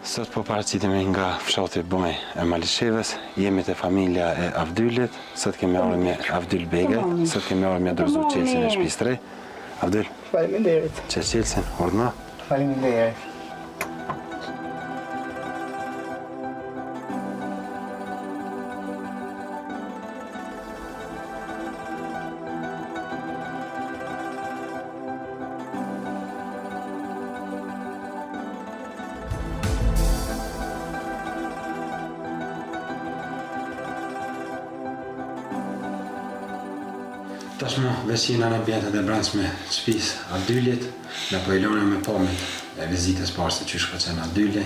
Sot po paraqitemi nga fshati Bumej e Malishevës, jemi te familja e Avdylit, sot kemi ardhur me Avdyl Bege, sot kemi ardhur me dorëzu qelsin e shtëpisë 3. Avdyl. Faleminderit. Qelsin, urdhno. Faleminderit. Tashmë veçina në ambjentet e brendshme të shtëpisë Avdylit, na po i lënë me pamjet e vizitës parë se çish ka qenë Avdyli.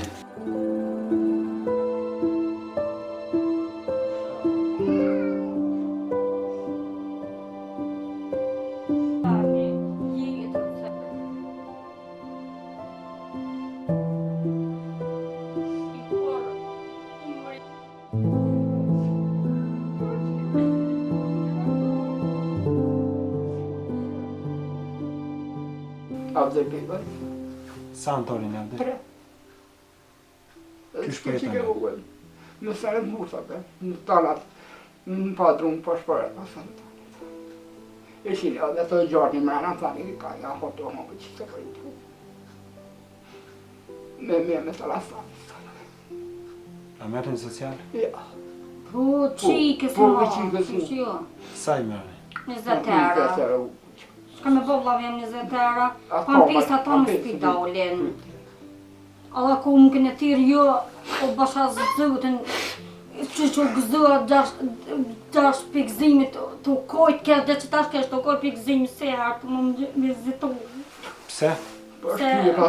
Avdyl Bege. Sa antorin Avdyl? 3. Ky shpëton. Në sarë musave, në tanat, në padrum po shpëret pasën. E shile, dhe të gjorni mrena, thani ka ja hoto më që të këritu. Me të lasat. A merrin social? Ja. Po, qikës më. Sa i merrin? 20 euro. Shka me bo vlavjem 20 euro, pan pisa ta në spidalin. Alla ku më kënë tirë jo, o basha zëtën, që që gëzua gjash pikzimit të kojt kështë, dhe që tash kështë të kojt pikzimit se herë të më vizitu. Pse? Se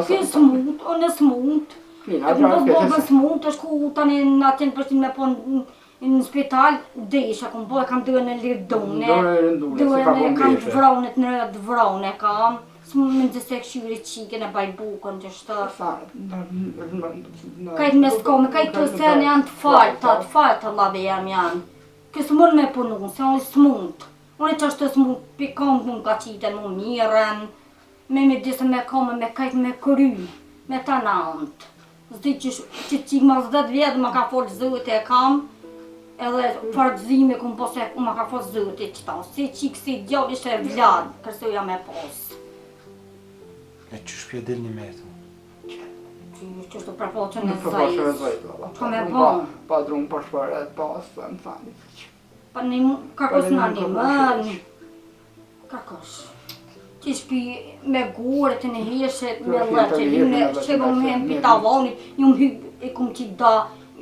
kjo smut, o në smut. E ku do bëbën smut, është ku tani në atin përshin me po në spital, desha, ku më boj kam dyre në lirdone, dyre në kam të vronet në rëtë vrone kam, së më në gjëse këshyri qike në bajbukën që shtë. Kajt me s'kome, kajt të sen janë të falta lave jam janë. Kësë mund me punu, se unë s'mund. Unë që është të s'mund, pikon më nga qiten më miren, me disë me kome, me kajt me kry, me të nantë. Zdi që qikë ma 10 vjetë ma ka folë zëtë e kam, edhe farëzime ku më posë e ma ka folë zëtë e qëta. Si qikë si djavë ishte e vladë, kërsoja me posë. E që shpje del një metë? Që është të prapoqën e zajtë. Ka me bon. Padrum për shpëret pasë, të në thani. Pa një mu, kakos në një mënë. Kakos. Që shpi me gore të në heshet, me lëqe, në shqego me në pita vonit, një më hyb, i kumë qik da,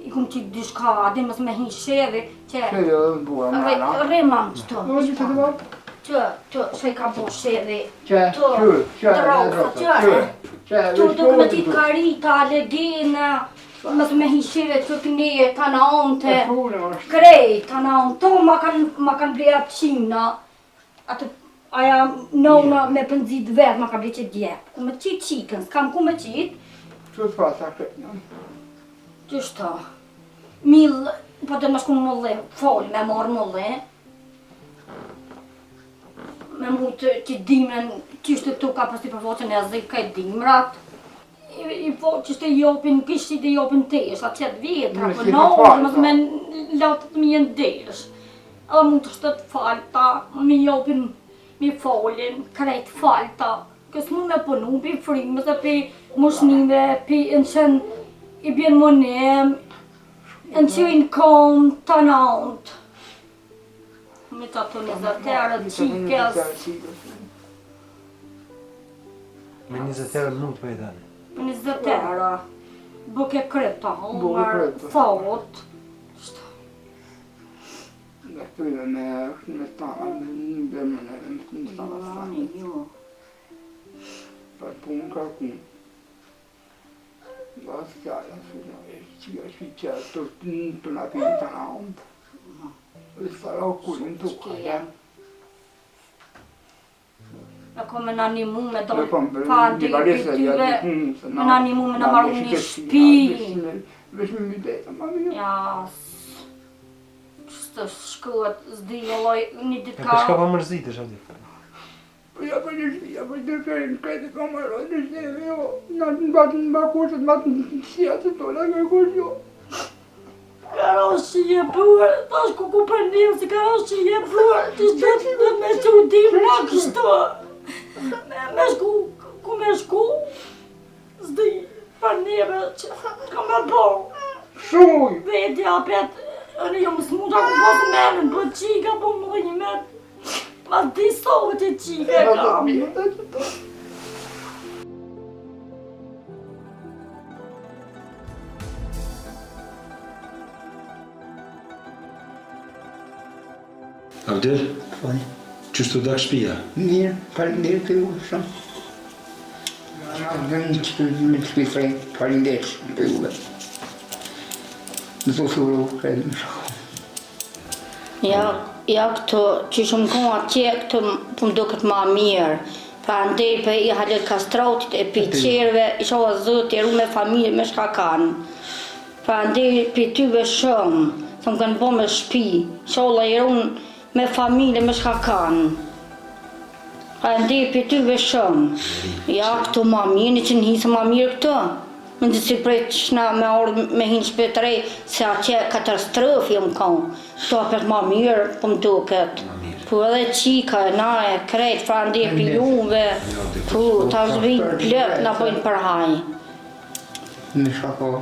i kumë qik dyshka, adin mësë me hi sheve, që... Sheve dhe në bua më rana. Reman që të. Që i ka bo sheve. Që, Që duke me qitë karita, legene, mësë me hi sheve që këne, të në onte, krej, të në onte, to ma kanë bleja qina, aja nona me pëndzit vetë ma ka ble që djepë, ku me qitë qikën, s'kam ku me qitë. Që të fasa këtë njën? Qështë ta, milë, po të më shku më dhe, folë me marë më dhe, me mujtë që dimën, qështë të ka përsti përfoqën e zik ka i dimrat, i po qështë e jopin, kështë i jopin tesh, atë qëtë vjetra, për në me latët mi jenë desh. Edhe mund të shtët falta, mi jopin, mi folin, krejt falta, kësë mund me punu, pi frimës, pi mushnime, pi në qenë i bjenë monem, në qenë kom të nantë. Me të ato 20 euro qikës. Me 20 euro mund të pëjtani? Me 20 euro. Buke krypta, umarë, thot. Dhe këtyre me stana, në dëmën e në stana stana. Për punë ka kunë. Dhe s'kjala, që është që të në pinë të në ondë. Dhe s'fara o kullin të kuja. E ko me në një mu me do fanë të i këtyre, me në një mu me në marru një shpi. Vesh me mi beta, ma mi jo. Jas. Të shkuat, zdi një loj, një ditë E për shka pa mërzitësh, Avdyl? Ja për një shpia, për të kërën këtë kamarot, në shteve jo, në batë në bakushët, në batë në sjatë të tola, kërkush jo. Karoshi je bërë, tash ku për një, si karoshi je bërë, që shtë me që u dim në kështu. Me shku, ku me shku, zdi për njëve që ka me bërë. Shuj! Vetja apet, në jo më smuta ku posë menën, për qika po më dhe një menë. Ma di sovet e qike kam. Abdel, qështu dak shtëpia? Mirë, faleminderit për ju shumë. Dhe një që me të shpifrej, faleminderit shumë për juve. Në të shuru, kredim shumë. Ja këto që shumë koha atje, këto më do këtë ma mirë. Pra ndej për i halet kastrautit e piqerve, isha o zëtë e ru me familje me shka kanë. Pra ndej për tyve shumë, të më kanë bo me shpi, isha o la i ru me familje me shka kanë. Pra ndej për tyve shumë. Ja këto ma mirë, një që në hisë ma mirë këto. Më në si prej që shna me orë me hinë shpetërej, se atje katastrofi më kanë. Këto apet ma mirë, po më duket. Po edhe qika, na e krejt, fra ndje për juve. Po, ta është vijnë plët, na bojnë për haj. Me shako,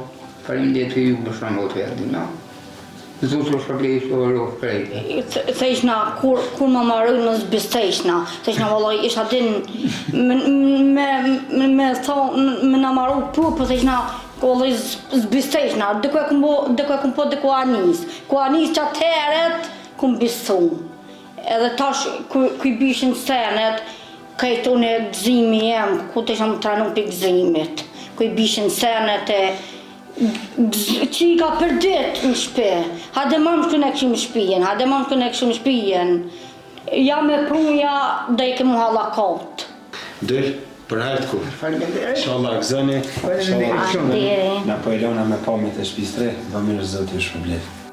faleminderit për ju shumë o të jadina. Zotë shpërblet o rrugë krejt. Thejshna, kur më marrë në zbistejshna, thejshna vëllaj, isha din me thonë, me në marru për thejshna, vëllaj zbistejshna, dëkoj këm po dëko anis. Ku anis që atëheret, këm bisu. Edhe tash, kuj bishin senet, kajtë unë e gëzimi jem, ku të isha më tranu për gëzimit. Kuj bishin senet e qika për dit në shpe, hade më më shkën e këshim shpijen, hade më më shkën e këshim shpijen. Ja me pruja dhe i kemë halakot. Del, për hertë ku. Faleminderit. Inshallah gëzoni. Faleminderit shumë. Atëre. Na po e lona me pamjet e shtëpisë tre, do mirë zoti ju shpërblet.